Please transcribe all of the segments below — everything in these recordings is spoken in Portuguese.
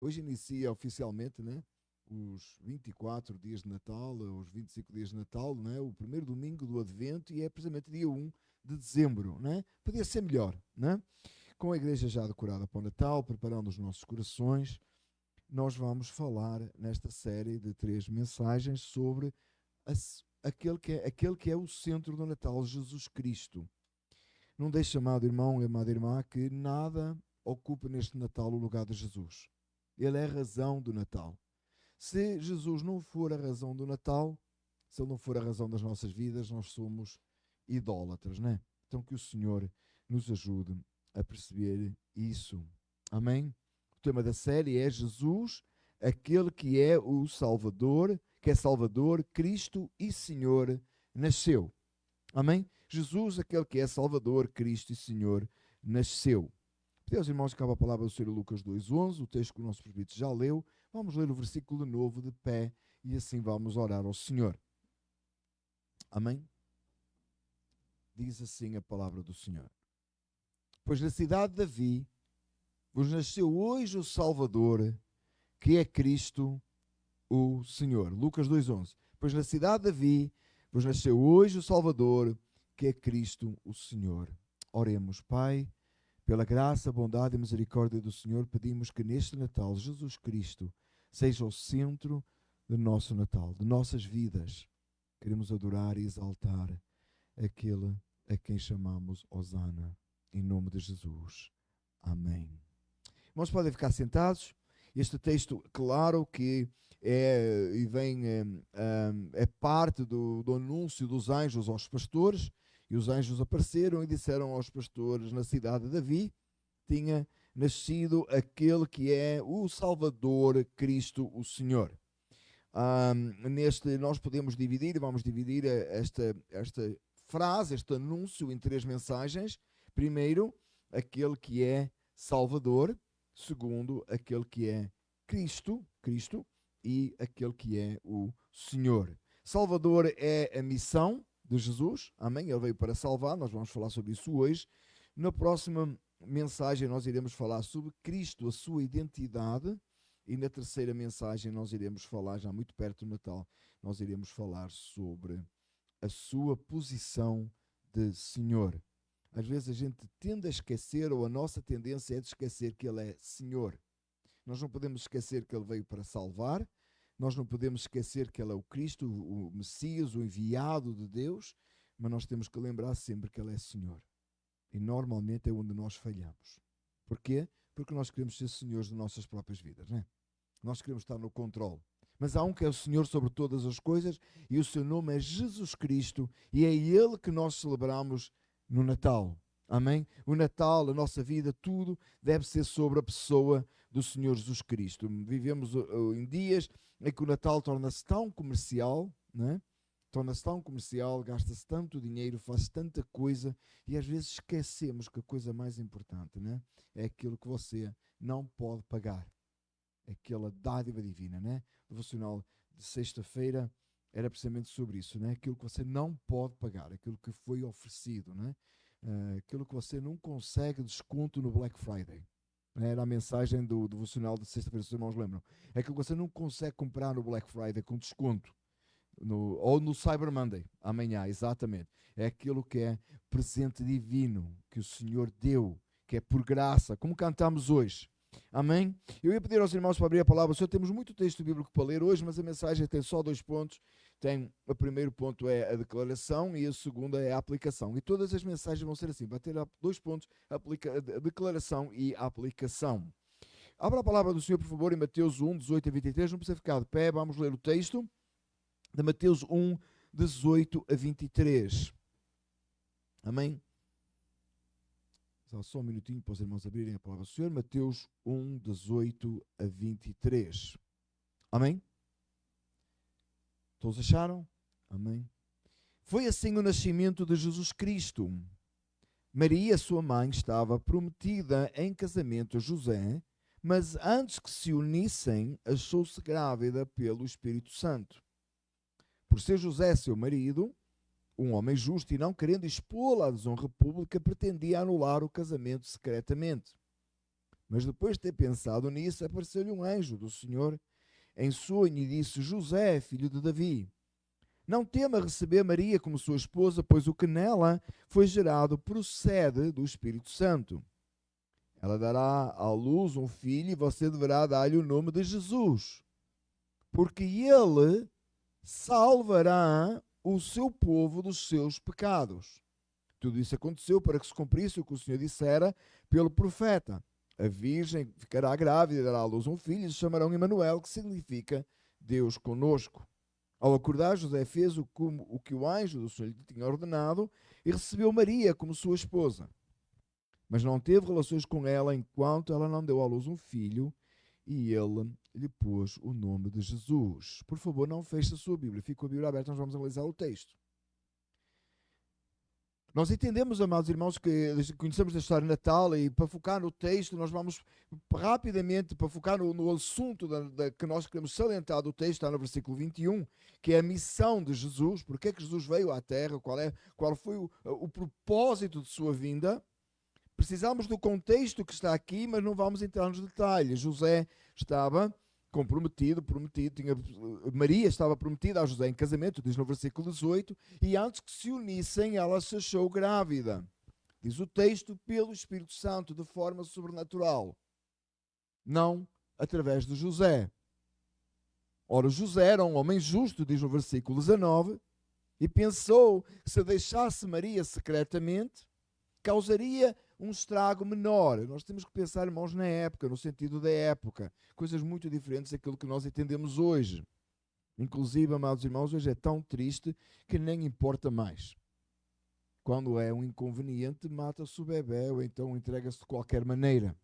Hoje inicia oficialmente, né, os 24 dias de Natal, os 25 dias de Natal, né, o primeiro domingo do Advento, e é precisamente dia 1 de dezembro. Né? Podia ser melhor, né? Com a igreja já decorada para o Natal, preparando os nossos corações, nós vamos falar nesta série de 3 mensagens sobre aquele que é o centro do Natal, Jesus Cristo. Não deixe, amado irmão e amada irmã, que nada ocupe neste Natal o lugar de Jesus. Ele é a razão do Natal. Se Jesus não for a razão do Natal, se ele não for a razão das nossas vidas, nós somos idólatras, né? Então que o Senhor nos ajude a perceber isso. Amém? O tema da série é Jesus, aquele que é o Salvador, que é Salvador, Cristo e Senhor, nasceu. Amém? Jesus, aquele que é Salvador, Cristo e Senhor, nasceu. Deus, irmãos, acaba a palavra do Senhor Lucas 2:11, o texto que o nosso presbítero já leu. Vamos ler o versículo de novo de pé e assim vamos orar ao Senhor. Amém? Diz assim a palavra do Senhor. Pois na cidade de Davi vos nasceu hoje o Salvador, que é Cristo o Senhor. Lucas 2:11. Pois na cidade de Davi vos nasceu hoje o Salvador, que é Cristo o Senhor. Oremos, Pai. Pela graça, bondade e misericórdia do Senhor, pedimos que neste Natal Jesus Cristo seja o centro do nosso Natal, de nossas vidas. Queremos adorar e exaltar aquele a quem chamamos Hosana, em nome de Jesus. Amém. Irmãos, podem ficar sentados. Este texto, claro que é parte do anúncio dos anjos aos pastores. E os anjos apareceram e disseram aos pastores na cidade de Davi, tinha nascido aquele que é o Salvador, Cristo, o Senhor. Nós podemos dividir, vamos dividir esta frase, este anúncio em 3 mensagens. Primeiro, aquele que é Salvador. Segundo, aquele que é Cristo, e aquele que é o Senhor. Salvador é a missão de Jesus, amém? Ele veio para salvar, nós vamos falar sobre isso hoje. Na próxima mensagem nós iremos falar sobre Cristo, a sua identidade, e na terceira mensagem nós iremos falar, já muito perto do Natal, nós iremos falar sobre a sua posição de Senhor. Às vezes a gente tende a esquecer, ou a nossa tendência é de esquecer que Ele é Senhor. Nós não podemos esquecer que Ele veio para salvar, nós não podemos esquecer que Ele é o Cristo, o Messias, o enviado de Deus, mas nós temos que lembrar sempre que Ele é Senhor. E normalmente é onde nós falhamos. Porquê? Porque nós queremos ser senhores de nossas próprias vidas, não é? Nós queremos estar no controle. Mas há um que é o Senhor sobre todas as coisas, e o seu nome é Jesus Cristo, e é Ele que nós celebramos no Natal. Amém? O Natal, a nossa vida, tudo deve ser sobre a pessoa do Senhor Jesus Cristo. Vivemos em dias em que o Natal torna-se tão comercial, né? Torna-se tão comercial, gasta-se tanto dinheiro, faz tanta coisa, e às vezes esquecemos que a coisa mais importante, né, é aquilo que você não pode pagar. Aquela dádiva divina, né? O devocional de sexta-feira era precisamente sobre isso, né? Aquilo que você não pode pagar, aquilo que foi oferecido, né? Aquilo que você não consegue desconto no Black Friday. Era a mensagem do devocional de sexta-feira, se os irmãos lembram. É aquilo que você não consegue comprar no Black Friday com desconto. Ou no Cyber Monday, amanhã, exatamente. É aquilo que é presente divino que o Senhor deu, que é por graça, como cantamos hoje. Amém? Eu ia pedir aos irmãos para abrir a palavra. Senhor, temos muito texto bíblico para ler hoje, mas a mensagem tem só 2 pontos. O primeiro ponto é a declaração e o segundo é a aplicação. E todas as mensagens vão ser assim, vai ter 2 pontos, a declaração e a aplicação. Abra a palavra do Senhor, por favor, em Mateus 1, 18 a 23. Não precisa ficar de pé, vamos ler o texto de Mateus 1, 18 a 23. Amém? Só um minutinho para os irmãos abrirem a palavra do Senhor. Mateus 1, 18 a 23. Amém? Todos acharam? Amém? Foi assim o nascimento de Jesus Cristo. Maria, sua mãe, estava prometida em casamento a José, mas antes que se unissem, achou-se grávida pelo Espírito Santo. Por ser José seu marido, um homem justo, e não querendo expô-la à desonra pública, pretendia anular o casamento secretamente. Mas depois de ter pensado nisso, apareceu-lhe um anjo do Senhor em sonho e disse: José, filho de Davi, não tema receber Maria como sua esposa, pois o que nela foi gerado procede do Espírito Santo. Ela dará à luz um filho e você deverá dar-lhe o nome de Jesus, porque ele salvará o seu povo dos seus pecados. Tudo isso aconteceu para que se cumprisse o que o Senhor dissera pelo profeta. A virgem ficará grávida e dará à luz um filho e se chamarão Emanuel, que significa Deus conosco. Ao acordar, José fez o que o anjo do Senhor lhe tinha ordenado e recebeu Maria como sua esposa. Mas não teve relações com ela enquanto ela não deu à luz um filho e ele lhe pôs o nome de Jesus. Por favor, não feche a sua Bíblia. Fique com a Bíblia aberta, nós vamos analisar o texto. Nós entendemos, amados irmãos, que conhecemos a história de Natal e para focar no texto, nós vamos rapidamente, para focar no assunto que nós queremos salientar do texto, está no versículo 21, que é a missão de Jesus, porque é que Jesus veio à Terra, qual foi o propósito de sua vinda. Precisamos do contexto que está aqui, mas não vamos entrar nos detalhes. José estava prometido, Maria estava prometida a José em casamento, diz no versículo 18, e antes que se unissem, ela se achou grávida. Diz o texto, pelo Espírito Santo, de forma sobrenatural, não através de José. Ora, José era um homem justo, diz no versículo 19, e pensou que se deixasse Maria secretamente, causaria um estrago menor. Nós temos que pensar, irmãos, na época, no sentido da época. Coisas muito diferentes daquilo que nós entendemos hoje. Inclusive, amados irmãos, hoje é tão triste que nem importa mais. Quando é um inconveniente, mata-se o bebê ou então entrega-se de qualquer maneira.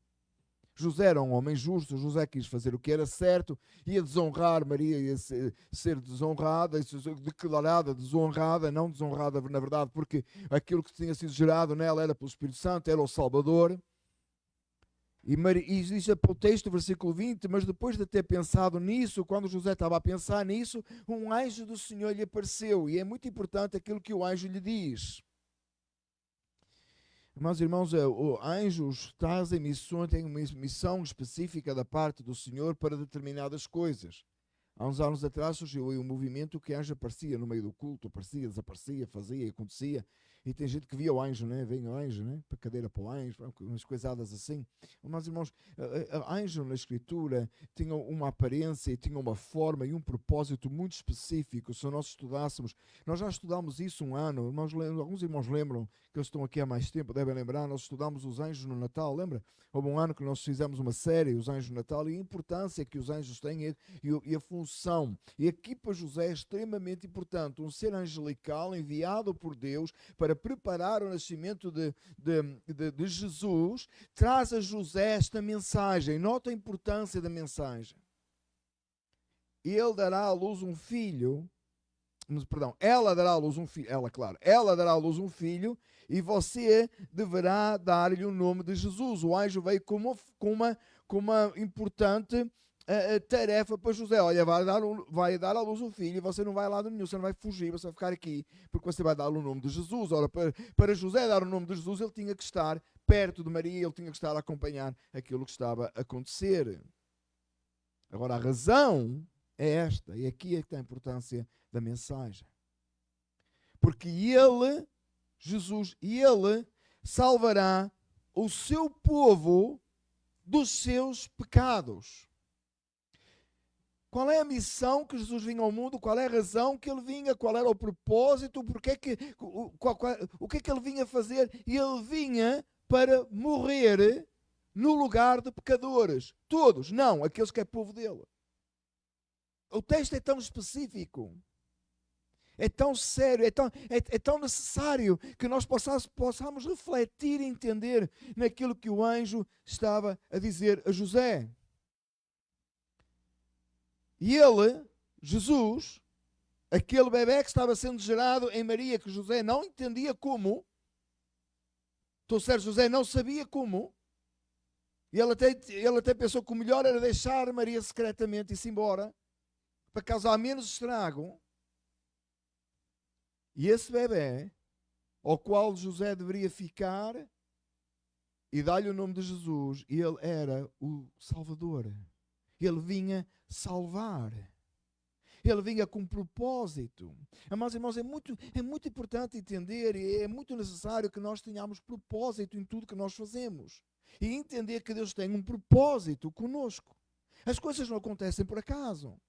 José era um homem justo, José quis fazer o que era certo, ia desonrar Maria, ia ser desonrada, declarada desonrada, não desonrada na verdade, porque aquilo que tinha sido gerado nela era pelo Espírito Santo, era o Salvador. E diz o texto, versículo 20, mas depois de ter pensado nisso, quando José estava a pensar nisso, um anjo do Senhor lhe apareceu, e é muito importante aquilo que o anjo lhe diz. Meus irmãos, anjos trazem missões, têm uma missão específica da parte do Senhor para determinadas coisas. Há uns anos atrás surgiu aí um movimento que anjo aparecia no meio do culto, aparecia, desaparecia, fazia, acontecia. E tem gente que via o anjo, né? Vem o anjo, né? Para a cadeira para o anjo, umas coisadas assim. Mas, irmãos, anjo na Escritura tinha uma aparência e tinha uma forma e um propósito muito específico. Se nós estudássemos, nós já estudámos isso um ano. Alguns irmãos lembram, que eles estão aqui há mais tempo, devem lembrar, nós estudámos os anjos no Natal, lembra? Houve um ano que nós fizemos uma série, os anjos no Natal, e a importância que os anjos têm e a função. E aqui para José é extremamente importante, um ser angelical enviado por Deus para preparar o nascimento de Jesus, traz a José esta mensagem. Nota a importância da mensagem. Ele dará à luz um filho, ela dará à luz um filho, ela dará à luz um filho e você deverá dar-lhe o nome de Jesus. O anjo veio com uma importante tarefa para José. Olha, vai dar à luz um filho e você não vai lá nenhum, você não vai fugir, você vai ficar aqui, porque você vai dar o nome de Jesus. Ora, para José dar o nome de Jesus, ele tinha que estar perto de Maria, ele tinha que estar a acompanhar aquilo que estava a acontecer. Agora, a razão é esta, e aqui é que está a importância da mensagem. Porque Jesus, salvará o seu povo dos seus pecados. Qual é a missão que Jesus vinha ao mundo? Qual é a razão que ele vinha? Qual era o propósito? O que é que ele vinha fazer? E ele vinha para morrer no lugar de pecadores. Todos, não aqueles que é povo dele. O texto é tão específico, é tão sério, é tão necessário que nós possamos refletir e entender naquilo que o anjo estava a dizer a José. E ele, Jesus, aquele bebé que estava sendo gerado em Maria, que José não entendia como, estou certo, José não sabia como, e ele até pensou que o melhor era deixar Maria secretamente e se embora, para causar menos estrago. E esse bebé, ao qual José deveria ficar e dá-lhe o nome de Jesus. E ele era o Salvador. Ele vinha salvar. Ele vinha com propósito. Amados irmãos, é muito importante entender e é muito necessário que nós tenhamos propósito em tudo que nós fazemos. E entender que Deus tem um propósito conosco. As coisas não acontecem por acaso.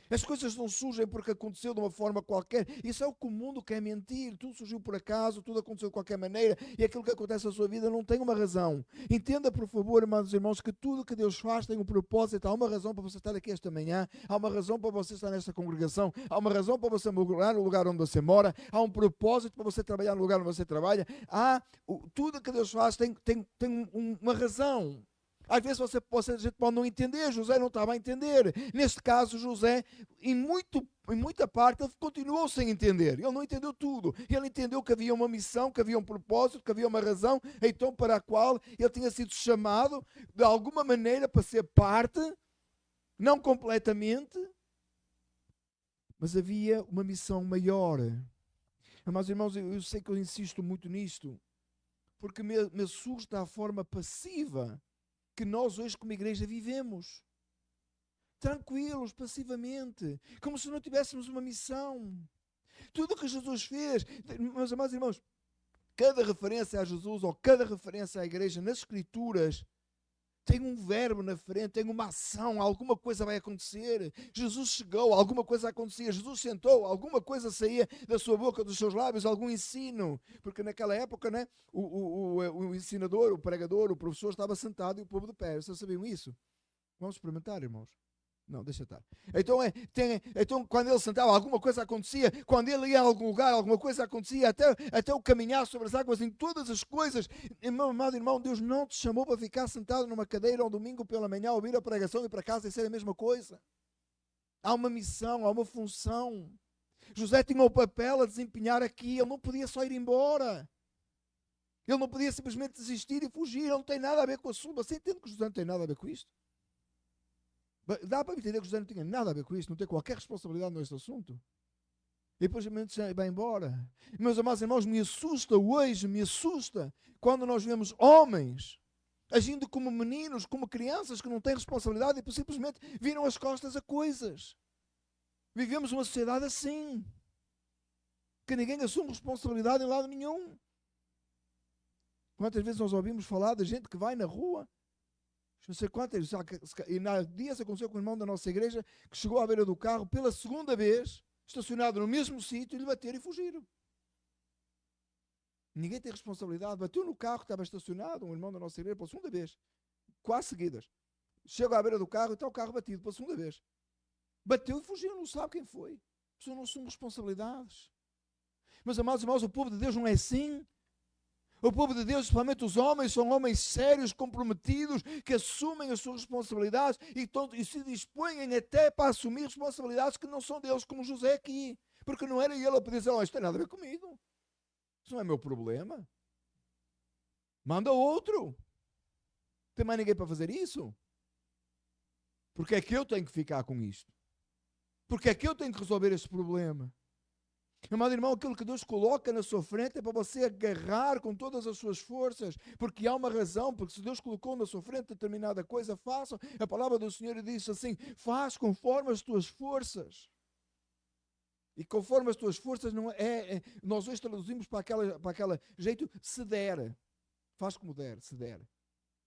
As coisas não surgem porque aconteceu de uma forma qualquer. Isso é o que o mundo quer mentir. Tudo surgiu por acaso, tudo aconteceu de qualquer maneira. E aquilo que acontece na sua vida não tem uma razão. Entenda, por favor, amados irmãos, que tudo que Deus faz tem um propósito. Há uma razão para você estar aqui esta manhã. Há uma razão para você estar nesta congregação. Há uma razão para você morar no lugar onde você mora. Há um propósito para você trabalhar no lugar onde você trabalha. Tudo que Deus faz tem uma razão. Às vezes a gente pode não entender, José não estava a entender. Neste caso, José, em muita parte, ele continuou sem entender. Ele não entendeu tudo. Ele entendeu que havia uma missão, que havia um propósito, que havia uma razão, então para a qual ele tinha sido chamado, de alguma maneira, para ser parte, não completamente, mas havia uma missão maior. Mas, irmãos, eu sei que eu insisto muito nisto, porque me assusta a forma passiva que nós hoje como igreja vivemos. Tranquilos, passivamente, como se não tivéssemos uma missão. Tudo o que Jesus fez, meus amados irmãos, cada referência a Jesus ou cada referência à igreja nas Escrituras tem um verbo na frente, tem uma ação, alguma coisa vai acontecer. Jesus chegou, alguma coisa acontecia. Jesus sentou, alguma coisa saía da sua boca, dos seus lábios, algum ensino. Porque naquela época, né, o ensinador, o pregador, o professor estava sentado e o povo de pé. Vocês sabiam isso? Vamos experimentar, irmãos? Não, deixa estar. Então, quando ele sentava, alguma coisa acontecia. Quando ele ia a algum lugar, alguma coisa acontecia. Até o caminhar sobre as águas, em todas as coisas. Meu amado irmão, Deus não te chamou para ficar sentado numa cadeira um domingo pela manhã, ouvir a pregação e ir para casa e ser a mesma coisa. Há uma missão, há uma função. José tinha um papel a desempenhar aqui. Ele não podia só ir embora. Ele não podia simplesmente desistir e fugir. Ele não tem nada a ver com o assunto. Você entende que José não tem nada a ver com isto? Dá para entender que José não tinha nada a ver com isso, não tem qualquer responsabilidade neste assunto. E depois vai embora. Meus amados irmãos, me assusta hoje, quando nós vemos homens agindo como meninos, como crianças que não têm responsabilidade e simplesmente viram as costas a coisas. Vivemos uma sociedade assim, que ninguém assume responsabilidade em lado nenhum. Quantas vezes nós ouvimos falar de gente que vai na rua, não sei quantas, e na dias aconteceu com o irmão da nossa igreja que chegou à beira do carro pela segunda vez, estacionado no mesmo sítio, e lhe bateram e fugiram. Ninguém tem responsabilidade. Bateu no carro que estava estacionado, um irmão da nossa igreja, pela segunda vez, quase seguidas. Chega à beira do carro e está o carro batido pela segunda vez. Bateu e fugiu, não sabe quem foi. A pessoa não assume responsabilidades. Meus amados irmãos, o povo de Deus não é assim. O povo de Deus, principalmente os homens, são homens sérios, comprometidos, que assumem as suas responsabilidades e se dispõem até para assumir responsabilidades que não são deles, como José aqui. Porque não era ele a poder dizer, isto tem nada a ver comigo. Isso não é meu problema. Manda outro. Não tem mais ninguém para fazer isso. Porque é que eu tenho que ficar com isto? Porque é que eu tenho que resolver este problema? Amado irmão, aquilo que Deus coloca na sua frente é para você agarrar com todas as suas forças, porque há uma razão, porque se Deus colocou na sua frente determinada coisa, façam. A palavra do Senhor diz assim, faz conforme as tuas forças. E conforme as tuas forças, não nós hoje traduzimos para aquela jeito, se der. Faz como der, se der.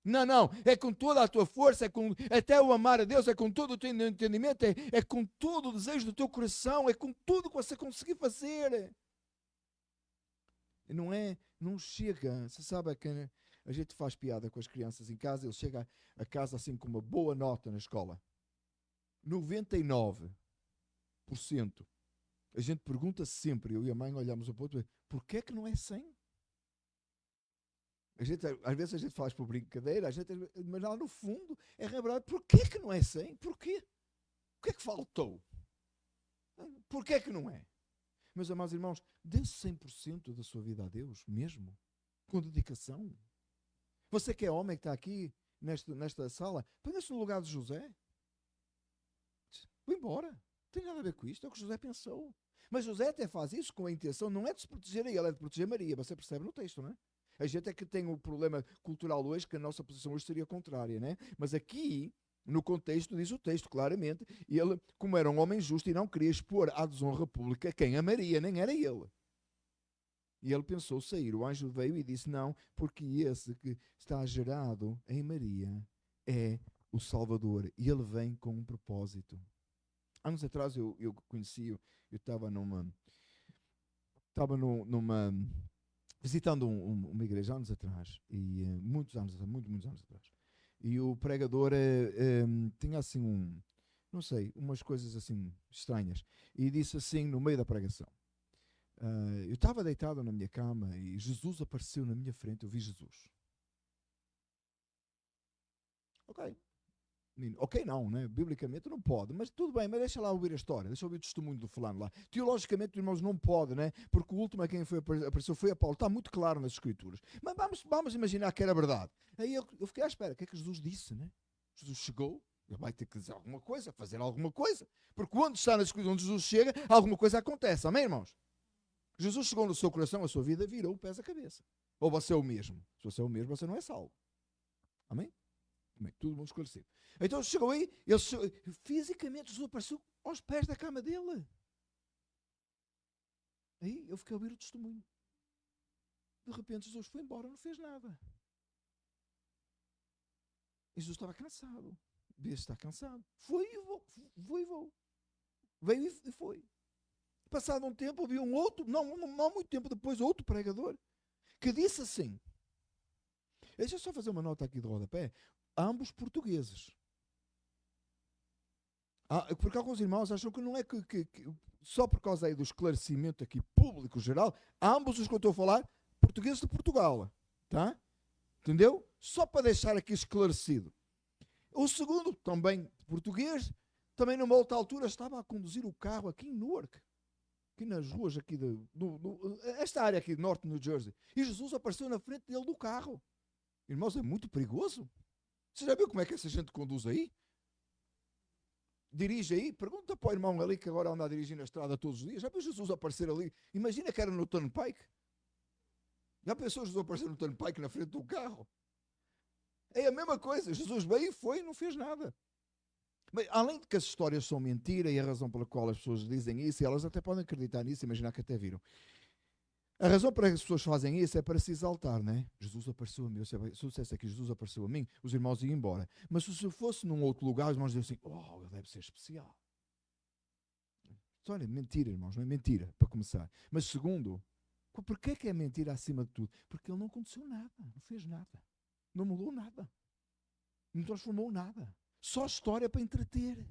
Não, é com toda a tua força, até o amar a Deus, é com todo o teu entendimento, é com todo o desejo do teu coração, é com tudo que você conseguir fazer. Não chega, você sabe que a gente faz piada com as crianças em casa, ele chega a casa assim com uma boa nota na escola. 99%. A gente pergunta sempre, eu e a mãe olhamos um pouco, porquê é que não é 100%? Às vezes a gente faz por brincadeira, mas lá no fundo é verdade. Porquê que não é 100? Porquê? O que é que faltou? Porquê é que não é? Meus amados irmãos, dê 100% da sua vida a Deus, mesmo, com dedicação. Você que é homem, que está aqui nesta sala, põe-se no lugar de José. Vou embora. Não tem nada a ver com isto, é o que José pensou. Mas José até faz isso com a intenção, não é de se proteger a ele, é de proteger Maria. Você percebe no texto, não é? A gente é que tem um problema cultural hoje, que a nossa posição hoje seria contrária, né? Mas aqui, no contexto, diz o texto claramente, ele, como era um homem justo e não queria expor à desonra pública quem a Maria, nem era ele. E ele pensou sair. O anjo veio e disse: não, porque esse que está gerado em Maria é o Salvador. E ele vem com um propósito. Anos atrás eu conheci, eu estava visitando uma igreja anos atrás, e muitos anos atrás. E o pregador tinha assim não sei, umas coisas assim estranhas. E disse assim no meio da pregação: eu estava deitado na minha cama e Jesus apareceu na minha frente, eu vi Jesus. Ok. Ok, não, né? Biblicamente não pode, mas tudo bem, mas deixa lá ouvir a história, deixa ouvir o testemunho do fulano lá. Teologicamente, irmãos, não pode, né? Porque o último a quem apareceu foi a Paulo, está muito claro nas Escrituras. Mas vamos imaginar que era verdade. Aí eu fiquei à espera, o que é que Jesus disse, né? Jesus chegou, ele vai ter que dizer alguma coisa, fazer alguma coisa, porque onde está nas Escrituras, onde Jesus chega, alguma coisa acontece, amém, irmãos? Jesus chegou no seu coração, a sua vida virou o pés à cabeça. Ou você é o mesmo? Se você é o mesmo, você não é salvo. Amém? Bem, tudo mundo esclarecido. Então chegou aí, fisicamente Jesus apareceu aos pés da cama dele. Aí eu fiquei a ouvir o testemunho. De repente Jesus foi embora, não fez nada. E Jesus estava cansado. Devia estar cansado. Foi e vou. Veio e foi. Passado um tempo, ouvi um outro, não muito tempo depois, outro pregador, que disse assim. Deixa eu só fazer uma nota aqui de rodapé. Ambos portugueses. Porque alguns irmãos acham que não é que só por causa aí do esclarecimento aqui público geral, ambos os que eu estou a falar, portugueses de Portugal. Tá? Entendeu? Só para deixar aqui esclarecido. O segundo, também português, também numa outra altura estava a conduzir o carro aqui em Newark. Aqui nas ruas aqui esta área aqui de norte de New Jersey. E Jesus apareceu na frente dele do carro. Irmãos, é muito perigoso. Você já viu como é que essa gente conduz aí? Dirige aí? Pergunta para o irmão ali que agora anda a dirigir na estrada todos os dias. Já viu Jesus aparecer ali? Imagina que era no Turnpike. Já pensou Jesus aparecer no Turnpike na frente do carro? É a mesma coisa. Jesus veio e foi e não fez nada. Bem, além de que as histórias são mentira e a razão pela qual as pessoas dizem isso, e elas até podem acreditar nisso, imaginar que até viram. A razão para que as pessoas fazem isso é para se exaltar, não é? Jesus apareceu a mim. Se eu dissesse aqui, Jesus apareceu a mim, os irmãos iam embora. Mas se eu fosse num outro lugar, os irmãos diziam assim: oh, ele deve ser especial. Olha, mentira, irmãos, não é mentira, para começar. Mas segundo, porquê que é mentira acima de tudo? Porque ele não aconteceu nada, não fez nada, não mudou nada, não transformou nada. Só história para entreter.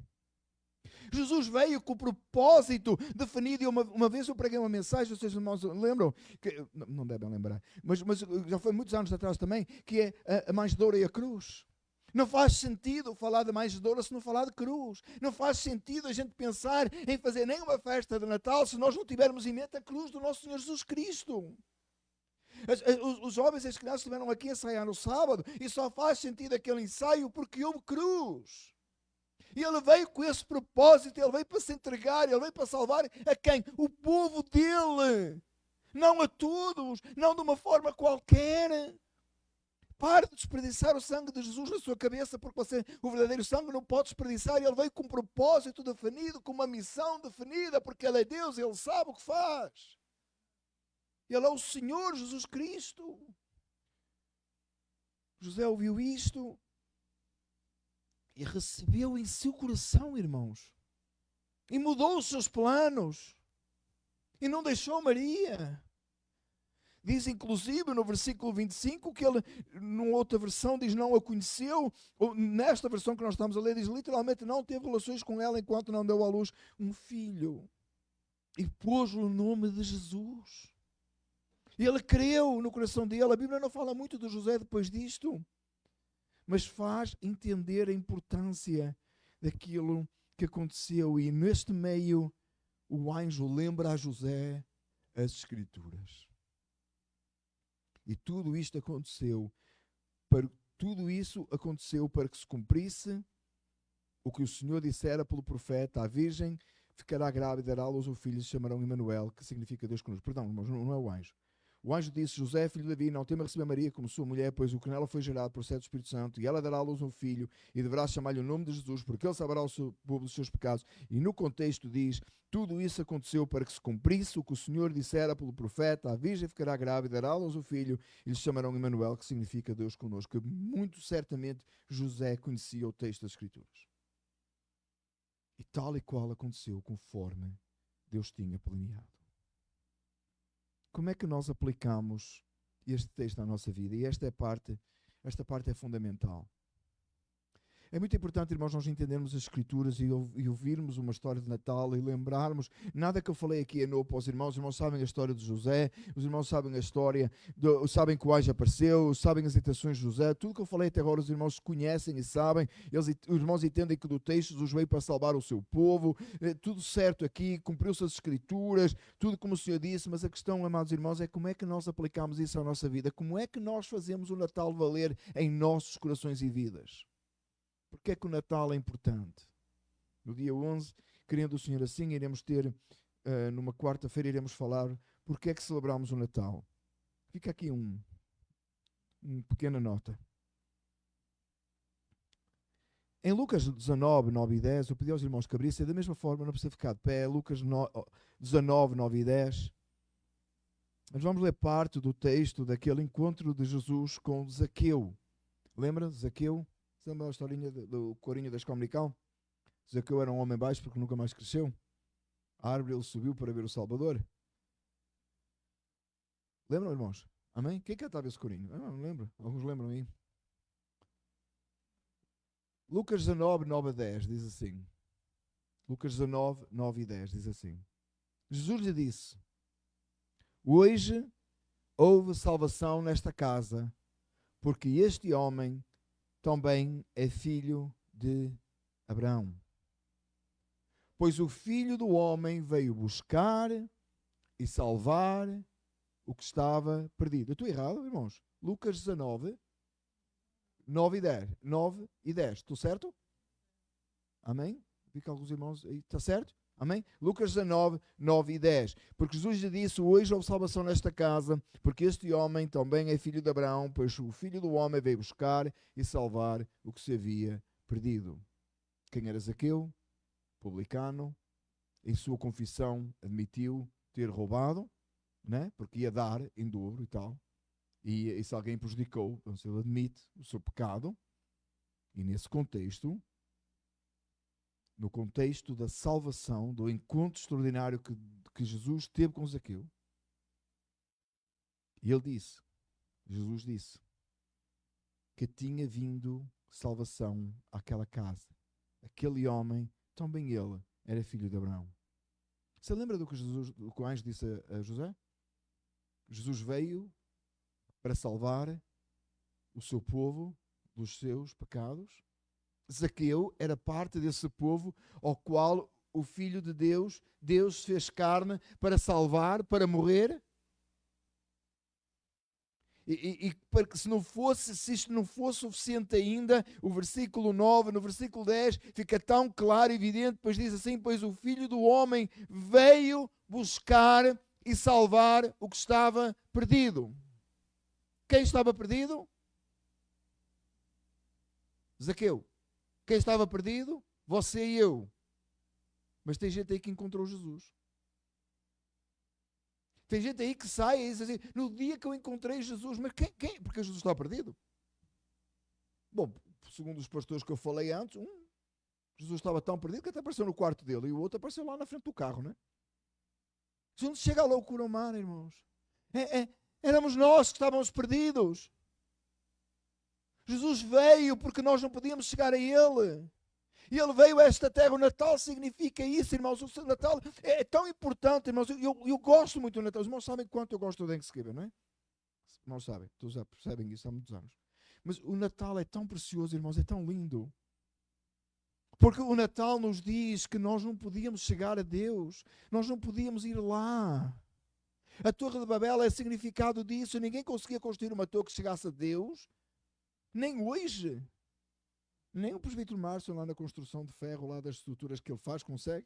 Jesus veio com o propósito definido, e uma vez eu preguei uma mensagem, vocês irmãos lembram? Que, não devem lembrar, mas já foi muitos anos atrás também, que é a manjedoura e a cruz. Não faz sentido falar de manjedoura se não falar de cruz. Não faz sentido a gente pensar em fazer nenhuma festa de Natal se nós não tivermos em mente a cruz do nosso Senhor Jesus Cristo. Os jovens e as crianças estiveram aqui a ensaiar no sábado, e só faz sentido aquele ensaio porque houve cruz. E ele veio com esse propósito, ele veio para se entregar, ele veio para salvar a quem? O povo dele. Não a todos, não de uma forma qualquer. Pare de desperdiçar o sangue de Jesus na sua cabeça, porque você, o verdadeiro sangue, não pode desperdiçar. Ele veio com um propósito definido, com uma missão definida, porque ele é Deus, ele sabe o que faz. Ele é o Senhor Jesus Cristo. José ouviu isto e recebeu em seu coração, irmãos. E mudou os seus planos. E não deixou Maria. Diz inclusive no versículo 25 que ele, numa outra versão, diz não a conheceu. Ou, nesta versão que nós estamos a ler, diz literalmente não teve relações com ela enquanto não deu à luz um filho. E pôs-lhe o nome de Jesus. E ele creu no coração dele. A Bíblia não fala muito de José depois disto, mas faz entender a importância daquilo que aconteceu. E neste meio, o anjo lembra a José as Escrituras. E tudo isso aconteceu para que se cumprisse o que o Senhor dissera pelo profeta: a virgem ficará grávida e dará à luz um filho, e se chamarão Emanuel, que significa Deus conosco. Perdão, irmãos, não é o anjo. O anjo disse: José, filho de Davi, não tema receber Maria como sua mulher, pois o que nela foi gerado procede do Espírito Santo, e ela dará à luz um filho, e deverá chamar-lhe o nome de Jesus, porque ele salvará o seu povo dos seus pecados. E no contexto diz: tudo isso aconteceu para que se cumprisse o que o Senhor dissera pelo profeta: a virgem ficará grávida, dará à luz um filho, e lhe chamarão Emanuel, que significa Deus conosco. Muito certamente José conhecia o texto das Escrituras. E tal e qual aconteceu conforme Deus tinha planeado. Como é que nós aplicamos este texto na nossa vida? E esta parte é fundamental. É muito importante, irmãos, nós entendermos as Escrituras e ouvirmos uma história de Natal e lembrarmos. Nada que eu falei aqui é novo para os irmãos sabem a história de José, os irmãos sabem a história, sabem que o anjo apareceu, sabem as intenções de José. Tudo que eu falei até agora os irmãos conhecem e sabem. Os irmãos entendem que do texto Jesus veio para salvar o seu povo. Tudo certo aqui, cumpriu-se as Escrituras, tudo como o Senhor disse, mas a questão, amados irmãos, é como é que nós aplicamos isso à nossa vida? Como é que nós fazemos o Natal valer em nossos corações e vidas? Porque é que o Natal é importante? No dia 11, querendo o Senhor assim, iremos ter, numa quarta-feira, iremos falar porque é que celebramos o Natal. Fica aqui uma pequena nota. Em Lucas 19, 9 e 10, eu pedi aos irmãos que abrissem da mesma forma, não precisa ficar de pé. Lucas 19, 9 e 10. Nós vamos ler parte do texto daquele encontro de Jesus com Zaqueu. Lembra? Zaqueu? Lembra a historinha do corinho da escola dominical? Zaqueu era um homem baixo porque nunca mais cresceu. A árvore ele subiu para ver o Salvador. Lembram, irmãos? Amém? Quem cantava esse corinho? Eu não lembro. Alguns lembram aí. Lucas 19, 9 a 10 diz assim. Lucas 19, 9 e 10 diz assim. Jesus lhe disse: hoje houve salvação nesta casa, porque este homem também é filho de Abraão. Pois o Filho do Homem veio buscar e salvar o que estava perdido. Eu estou errado, irmãos? Lucas 19, 9 e 10. 9 e 10. Estou certo? Amém? Fica alguns irmãos aí. Está certo? Amém? Lucas 19, 9 e 10. Porque Jesus lhe disse: hoje houve salvação nesta casa, porque este homem também é filho de Abraão, pois o Filho do Homem veio buscar e salvar o que se havia perdido. Quem era Zaqueu? Publicano. Em sua confissão admitiu ter roubado, né? Porque ia dar em dobro e tal. E se alguém prejudicou, então ele admite o seu pecado. E nesse contexto, no contexto da salvação, do encontro extraordinário que Jesus teve com Zaqueu, e ele disse, Jesus disse, que tinha vindo salvação àquela casa. Aquele homem, também ele, era filho de Abraão. Você lembra do que o anjo disse a José? Jesus veio para salvar o seu povo dos seus pecados. Zaqueu era parte desse povo ao qual o Filho de Deus, Deus fez carne para salvar, para morrer. E se isto não fosse suficiente ainda, o versículo 9, no versículo 10, fica tão claro e evidente, pois diz assim: pois o Filho do Homem veio buscar e salvar o que estava perdido. Quem estava perdido? Zaqueu. Quem estava perdido? Você e eu. Mas tem gente aí que encontrou Jesus. Tem gente aí que sai e diz assim: no dia que eu encontrei Jesus, mas quem? Porque Jesus está perdido. Bom, segundo os pastores que eu falei antes, Jesus estava tão perdido que até apareceu no quarto dele, e o outro apareceu lá na frente do carro, né? Onde chega a loucura humana, irmãos? Éramos nós que estávamos perdidos. Jesus veio porque nós não podíamos chegar a Ele. E Ele veio a esta terra. O Natal significa isso, irmãos. O Natal é tão importante, irmãos. Eu gosto muito do Natal. Os irmãos sabem quanto eu gosto do Thanksgiving, não é? Os irmãos sabem. Todos já percebem isso há muitos anos. Mas o Natal é tão precioso, irmãos. É tão lindo. Porque o Natal nos diz que nós não podíamos chegar a Deus. Nós não podíamos ir lá. A Torre de Babel é significado disso. Ninguém conseguia construir uma torre que chegasse a Deus. Nem hoje. Nem o presbítero Márcio lá na construção de ferro, lá das estruturas que ele faz, consegue.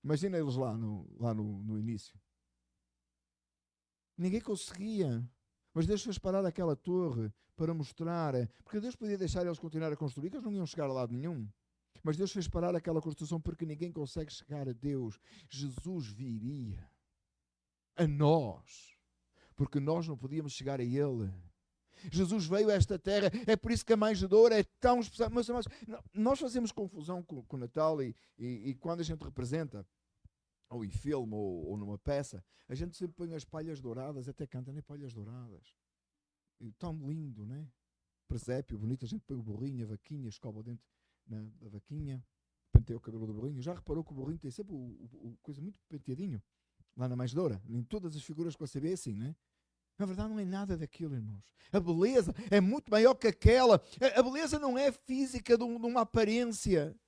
Imagina eles lá no início. Ninguém conseguia. Mas Deus fez parar aquela torre para mostrar, porque Deus podia deixar eles continuar a construir, que eles não iam chegar a lado nenhum. Mas Deus fez parar aquela construção porque ninguém consegue chegar a Deus. Jesus viria a nós, porque nós não podíamos chegar a Ele. Jesus veio a esta terra, é por isso que a manjedoura é tão especial. Mas, nós fazemos confusão com o Natal e quando a gente representa, ou em filme, ou numa peça, a gente sempre põe as palhas douradas, até canta, nem palhas douradas. E tão lindo, né? Presépio, bonito, a gente põe o burrinho, a vaquinha, escova o dente da vaquinha, penteia o cabelo do burrinho. Já reparou que o burrinho tem sempre o coisa muito penteadinho, lá na manjedoura? Em todas as figuras que você vê é assim, né? Na verdade não é nada daquilo, irmãos. A beleza é muito maior que aquela. A beleza não é física de uma aparência.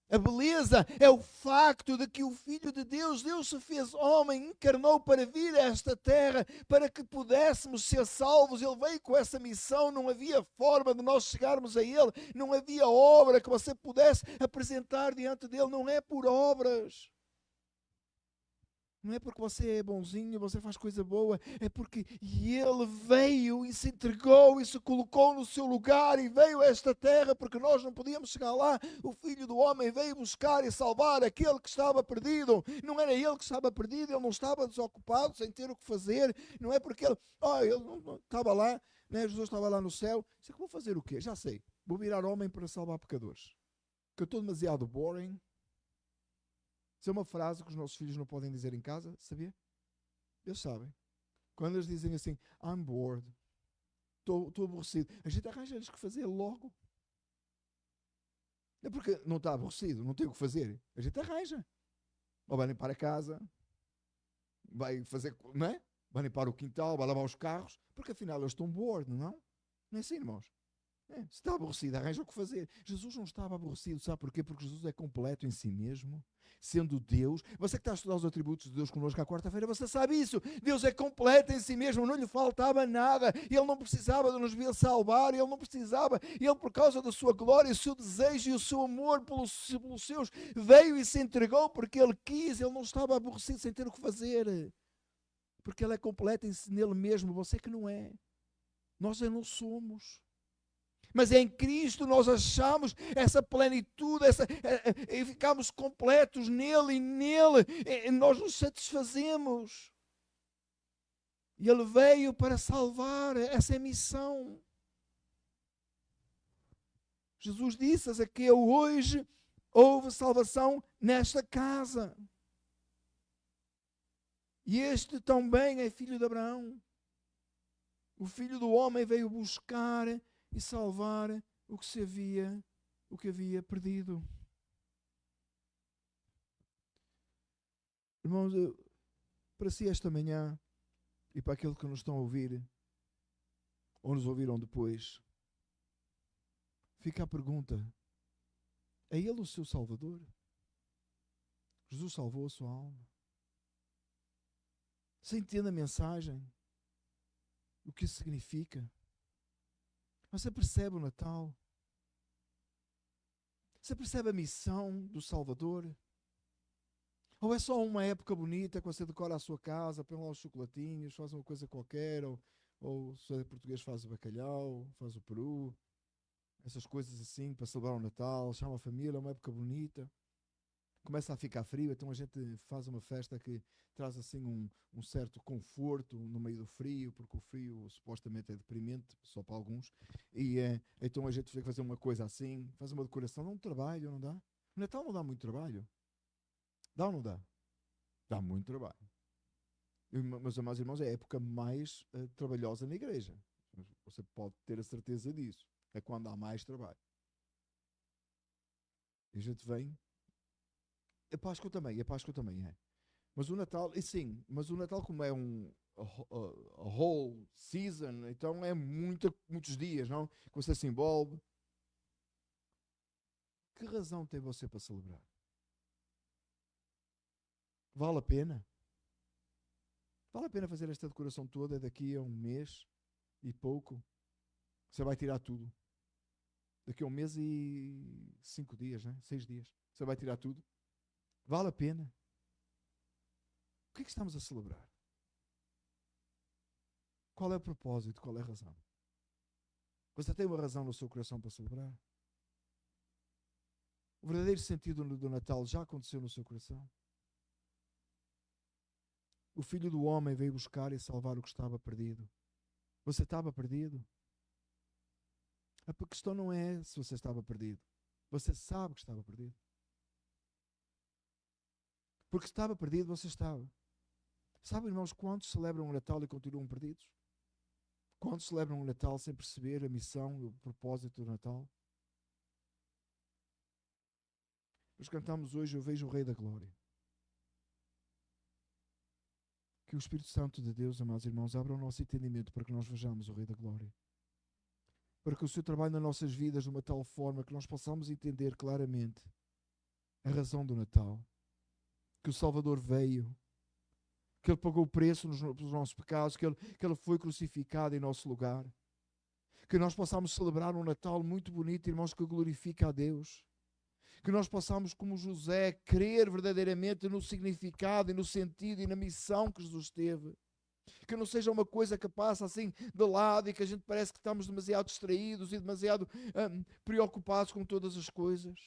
A beleza é o facto de que o Filho de Deus, Deus se fez homem, encarnou para vir a esta terra, para que pudéssemos ser salvos. Ele veio com essa missão, não havia forma de nós chegarmos a Ele, não havia obra que você pudesse apresentar diante dEle, não é por obras. Não é porque você é bonzinho, você faz coisa boa, é porque Ele veio e se entregou e se colocou no seu lugar e veio a esta terra porque nós não podíamos chegar lá. O Filho do Homem veio buscar e salvar aquele que estava perdido. Não era ele que estava perdido, ele não estava desocupado, sem ter o que fazer. Não é porque ele não estava lá, né? Jesus estava lá no céu. Disse, vou fazer o quê? Já sei, vou virar homem para salvar pecadores. Que eu estou demasiado boring. Isso é uma frase que os nossos filhos não podem dizer em casa, sabia? Eles sabem. Quando eles dizem assim, I'm bored, estou aborrecido, a gente arranja-lhes que fazer logo. É porque não está aborrecido, não tem o que fazer. A gente arranja. Ou vai limpar a casa, vai fazer, não é? Vai limpar o quintal, vai lavar os carros, porque afinal eles estão bored, não? Não é assim, irmãos? Se está aborrecido, arranja o que fazer. Jesus não estava aborrecido, sabe porquê? Porque Jesus é completo em si mesmo, sendo Deus. Você que está a estudar os atributos de Deus connosco à quarta-feira, você sabe isso. Deus é completo em si mesmo, não lhe faltava nada. Ele não precisava de nos vir salvar, ele não precisava. Ele, por causa da sua glória, o seu desejo e o seu amor pelos seus, veio e se entregou porque ele quis. Ele não estava aborrecido sem ter o que fazer. Porque ele é completo nele mesmo, você que não é. Nós não somos. Mas em Cristo nós achamos essa plenitude, e ficamos completos nele e nele nós nos satisfazemos. E ele veio para salvar, essa é a missão. Jesus disse a Zaqueu, hoje houve salvação nesta casa. E este também é filho de Abraão. O Filho do Homem veio buscar e salvar o que havia perdido. Irmãos, para si esta manhã e para aqueles que nos estão a ouvir ou nos ouviram depois, fica a pergunta: é Ele o seu Salvador? Jesus salvou a sua alma? Você entende a mensagem? O que isso significa? Você percebe o Natal? Você percebe a missão do Salvador? Ou é só uma época bonita que você decora a sua casa, põe lá os chocolatinhos, faz uma coisa qualquer, ou se é português faz o bacalhau, faz o peru, essas coisas assim para celebrar o Natal, chama a família, é uma época bonita. Começa a ficar frio, então a gente faz uma festa que traz assim um certo conforto no meio do frio, porque o frio supostamente é deprimente, só para alguns, e então a gente tem que fazer uma coisa assim, faz uma decoração, dá um trabalho, não dá? O Natal não dá muito trabalho? Dá ou não dá? Dá muito trabalho. Meus amados irmãos, é a época mais trabalhosa na igreja. Você pode ter a certeza disso. É quando há mais trabalho. E a gente vem. A Páscoa também é. Mas o Natal, e sim, mas o Natal como é a whole season, então é muitos dias, não? Que você se envolve. Que razão tem você para celebrar? Vale a pena? Vale a pena fazer esta decoração toda daqui a um mês e pouco? Você vai tirar tudo. Daqui a um mês e 5 dias, né? 6 dias. Você vai tirar tudo? Vale a pena? O que é que estamos a celebrar? Qual é o propósito? Qual é a razão? Você tem uma razão no seu coração para celebrar? O verdadeiro sentido do Natal já aconteceu no seu coração? O Filho do Homem veio buscar e salvar o que estava perdido. Você estava perdido? A questão não é se você estava perdido. Você sabe que estava perdido. Porque se estava perdido, você estava. Sabe, irmãos, quantos celebram o Natal e continuam perdidos? Quantos celebram o Natal sem perceber a missão e o propósito do Natal? Nós cantamos hoje, eu vejo o Rei da Glória. Que o Espírito Santo de Deus, amados irmãos, abra o nosso entendimento para que nós vejamos o Rei da Glória. Para que o seu trabalho nas nossas vidas de uma tal forma que nós possamos entender claramente a razão do Natal. Que o Salvador veio, que Ele pagou o preço pelos nossos pecados, que ele foi crucificado em nosso lugar. Que nós possamos celebrar um Natal muito bonito, irmãos, que glorifica a Deus. Que nós possamos, como José, crer verdadeiramente no significado e no sentido e na missão que Jesus teve. Que não seja uma coisa que passa assim de lado e que a gente parece que estamos demasiado distraídos e demasiado preocupados com todas as coisas.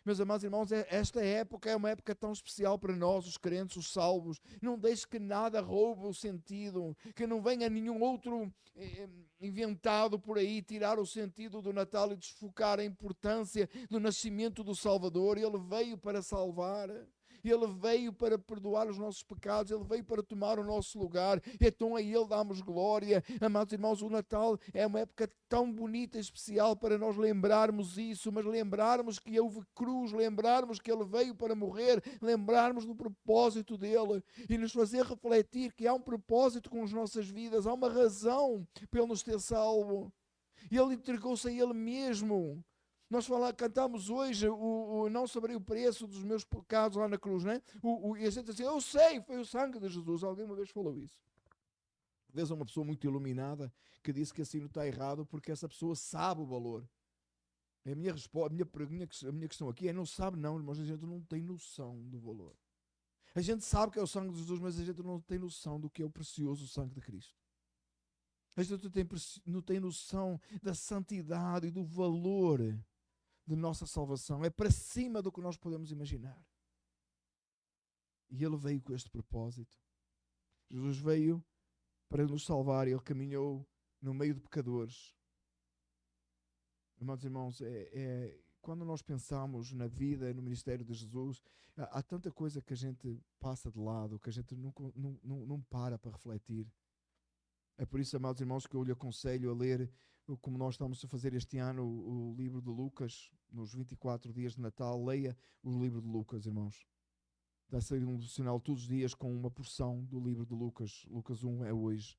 Meus amados irmãos, esta época é uma época tão especial para nós, os crentes, os salvos. Não deixe que nada roube o sentido, que não venha nenhum outro inventado por aí tirar o sentido do Natal e desfocar a importância do nascimento do Salvador. Ele veio para salvar. Ele veio para perdoar os nossos pecados, Ele veio para tomar o nosso lugar, então a Ele damos glória. Amados irmãos, o Natal é uma época tão bonita e especial para nós lembrarmos isso, mas lembrarmos que houve cruz, lembrarmos que Ele veio para morrer, lembrarmos do propósito dEle e nos fazer refletir que há um propósito com as nossas vidas, há uma razão para Ele nos ter salvo. E Ele entregou-se a Ele mesmo. Nós cantamos hoje não saberei o preço dos meus pecados lá na cruz, não é? E a gente diz assim, eu sei, foi o sangue de Jesus. Alguém uma vez falou isso. Vês uma pessoa muito iluminada que disse que assim não está errado porque essa pessoa sabe o valor. A minha resposta, a minha questão aqui é não sabe não, irmãos, a gente não tem noção do valor. A gente sabe que é o sangue de Jesus, mas a gente não tem noção do que é o precioso sangue de Cristo. A gente não tem noção da santidade e do valor de nossa salvação. É para cima do que nós podemos imaginar. E Ele veio com este propósito. Jesus veio para nos salvar e Ele caminhou no meio de pecadores. Amados irmãos, quando nós pensamos na vida e no ministério de Jesus, há tanta coisa que a gente passa de lado, que a gente não para refletir. É por isso, amados irmãos, que eu lhe aconselho a ler, como nós estamos a fazer este ano, o livro de Lucas, nos 24 dias de Natal. Leia o livro de Lucas, irmãos. Vai sair um devocional todos os dias com uma porção do livro de Lucas. Lucas 1 é hoje.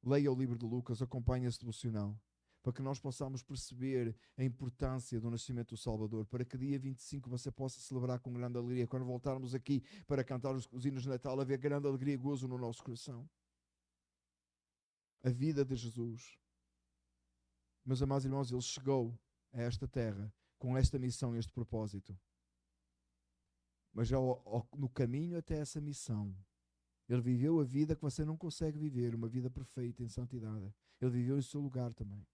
Leia o livro de Lucas, acompanhe esse devocional, para que nós possamos perceber a importância do nascimento do Salvador, para que dia 25 você possa celebrar com grande alegria. Quando voltarmos aqui para cantar os hinos de Natal, haver grande alegria e gozo no nosso coração. A vida de Jesus. Meus amados irmãos, Ele chegou a esta terra com esta missão e este propósito. Mas no caminho até essa missão, Ele viveu a vida que você não consegue viver, uma vida perfeita em santidade. Ele viveu em seu lugar também.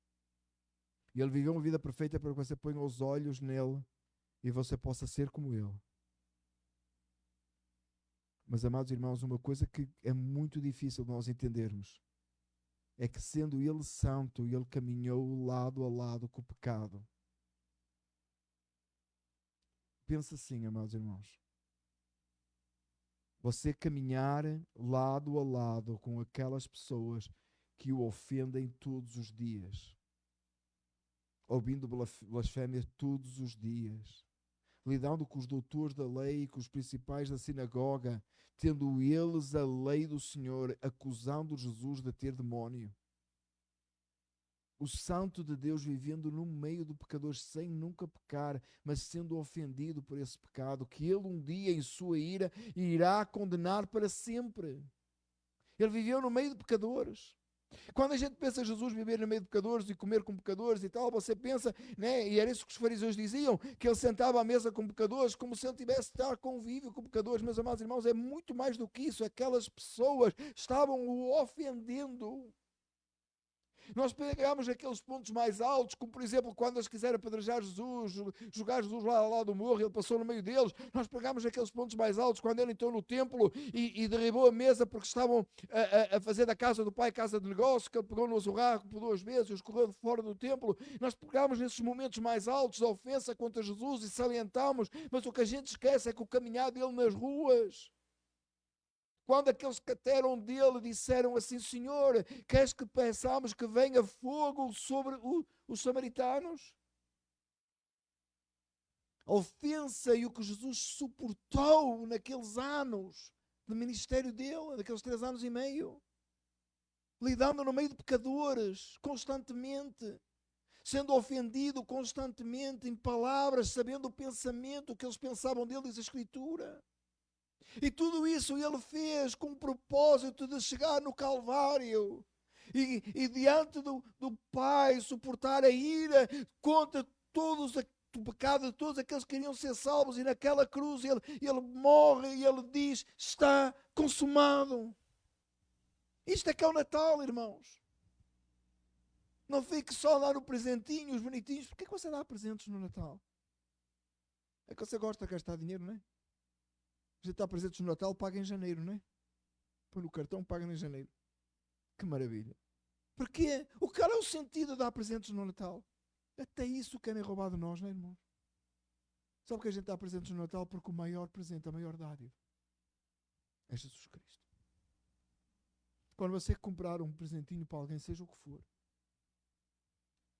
E Ele viveu uma vida perfeita para que você ponha os olhos nele e você possa ser como Ele. Mas, amados irmãos, uma coisa que é muito difícil nós entendermos é que, sendo Ele santo, Ele caminhou lado a lado com o pecado. Pensa assim, amados irmãos. Você caminhar lado a lado com aquelas pessoas que o ofendem todos os dias, ouvindo blasfémias todos os dias, lidando com os doutores da lei e com os principais da sinagoga, tendo eles a lei do Senhor, acusando Jesus de ter demónio. O santo de Deus vivendo no meio do pecador sem nunca pecar, mas sendo ofendido por esse pecado, que Ele um dia em sua ira irá condenar para sempre. Ele viveu no meio de pecadores. Quando a gente pensa em Jesus viver no meio de pecadores e comer com pecadores e tal, você pensa, né? E era isso que os fariseus diziam, que Ele sentava à mesa com pecadores, como se Ele tivesse de estar convívio com pecadores. Meus amados irmãos, é muito mais do que isso. Aquelas pessoas estavam o ofendendo. Nós pegamos aqueles pontos mais altos, como por exemplo quando eles quiseram apedrejar Jesus, jogar Jesus lá do morro, ele passou no meio deles. Nós pegamos aqueles pontos mais altos quando ele entrou no templo e derribou a mesa porque estavam a fazer da casa do pai casa de negócio, que ele pegou no azorraco por 2 vezes e os correu de fora do templo. Nós pegamos nesses momentos mais altos da ofensa contra Jesus e salientamos, mas o que a gente esquece é que o caminhar dele nas ruas, quando aqueles que eram dele disseram assim: Senhor, queres que peçamos que venha fogo sobre os samaritanos? A ofensa e o que Jesus suportou naqueles anos de ministério dele, naqueles 3 anos e meio, lidando no meio de pecadores, constantemente, sendo ofendido constantemente em palavras, sabendo o pensamento, o que eles pensavam dele, diz a Escritura. E tudo isso ele fez com o propósito de chegar no Calvário e diante do Pai suportar a ira contra todos o pecado de todos aqueles que queriam ser salvos. E naquela cruz ele morre e ele diz: está consumado. Isto é que é o Natal, irmãos. Não fique só lá no presentinho, os bonitinhos. Porquê que você dá presentes no Natal? É que você gosta de gastar dinheiro, não é? Já está presentes no Natal, paga em janeiro, não é? Põe no cartão, paga em janeiro. Que maravilha. Porquê? O que é o sentido de dar presentes no Natal? Até isso querem roubar de nós, não é, irmãos? Sabe que a gente dá presentes no Natal? Porque o maior presente, a maior dádiva é Jesus Cristo. Quando você comprar um presentinho para alguém, seja o que for,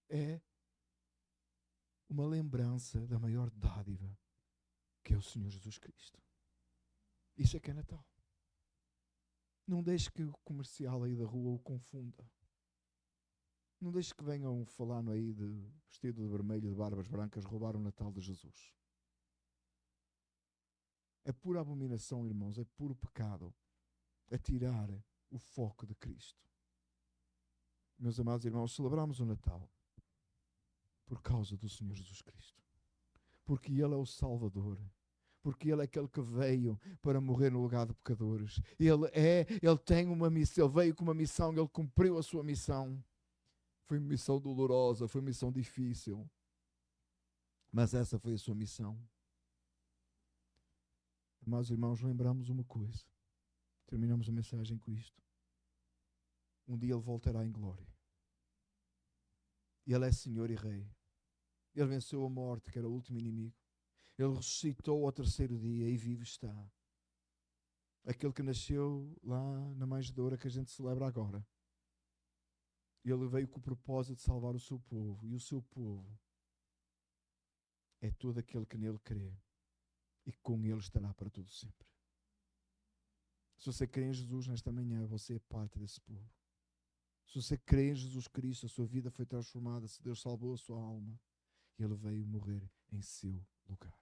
é uma lembrança da maior dádiva, que é o Senhor Jesus Cristo. Isso é que é Natal. Não deixe que o comercial aí da rua o confunda. Não deixe que venham falar aí de vestido de vermelho, de barbas brancas, roubar o Natal de Jesus. É pura abominação, irmãos, é puro pecado a tirar o foco de Cristo. Meus amados irmãos, celebramos o Natal por causa do Senhor Jesus Cristo. Porque Ele é o Salvador. Porque Ele é aquele que veio para morrer no lugar de pecadores. Ele tem uma missão, Ele veio com uma missão, Ele cumpriu a sua missão. Foi uma missão dolorosa, foi uma missão difícil. Mas essa foi a sua missão. Amados irmãos, lembramos uma coisa. Terminamos a mensagem com isto. Um dia Ele voltará em glória. E Ele é Senhor e Rei. Ele venceu a morte, que era o último inimigo. Ele ressuscitou ao 3º dia e vivo está. Aquele que nasceu lá na manjedoura que a gente celebra agora. Ele veio com o propósito de salvar o seu povo. E o seu povo é todo aquele que nele crê. E com ele estará para todo sempre. Se você crê em Jesus nesta manhã, você é parte desse povo. Se você crê em Jesus Cristo, a sua vida foi transformada. Se Deus salvou a sua alma, Ele veio morrer em seu lugar.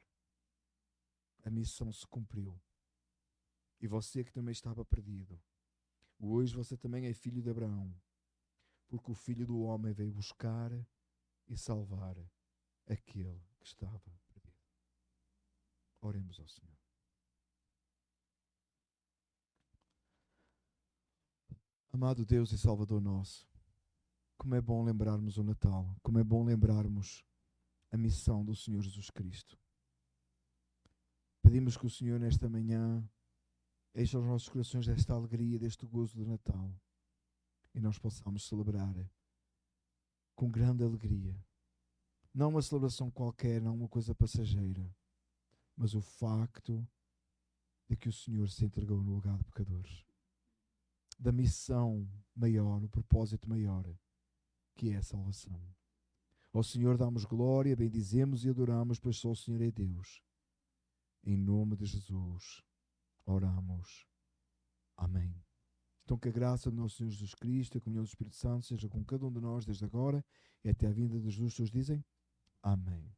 A missão se cumpriu. E você que também estava perdido, hoje você também é filho de Abraão. Porque o Filho do Homem veio buscar e salvar aquele que estava perdido. Oremos ao Senhor. Amado Deus e Salvador nosso, como é bom lembrarmos o Natal, como é bom lembrarmos a missão do Senhor Jesus Cristo. Pedimos que o Senhor nesta manhã encha os nossos corações desta alegria, deste gozo do Natal, e nós possamos celebrar com grande alegria. Não uma celebração qualquer, não uma coisa passageira, mas o facto de que o Senhor se entregou no lugar de pecadores. Da missão maior, o propósito maior, que é a salvação. Ao Senhor damos glória, bendizemos e adoramos, pois só o Senhor é Deus. Em nome de Jesus, oramos. Amém. Então que a graça do nosso Senhor Jesus Cristo e a comunhão do Espírito Santo seja com cada um de nós desde agora e até a vinda de Jesus. Todos dizem amém.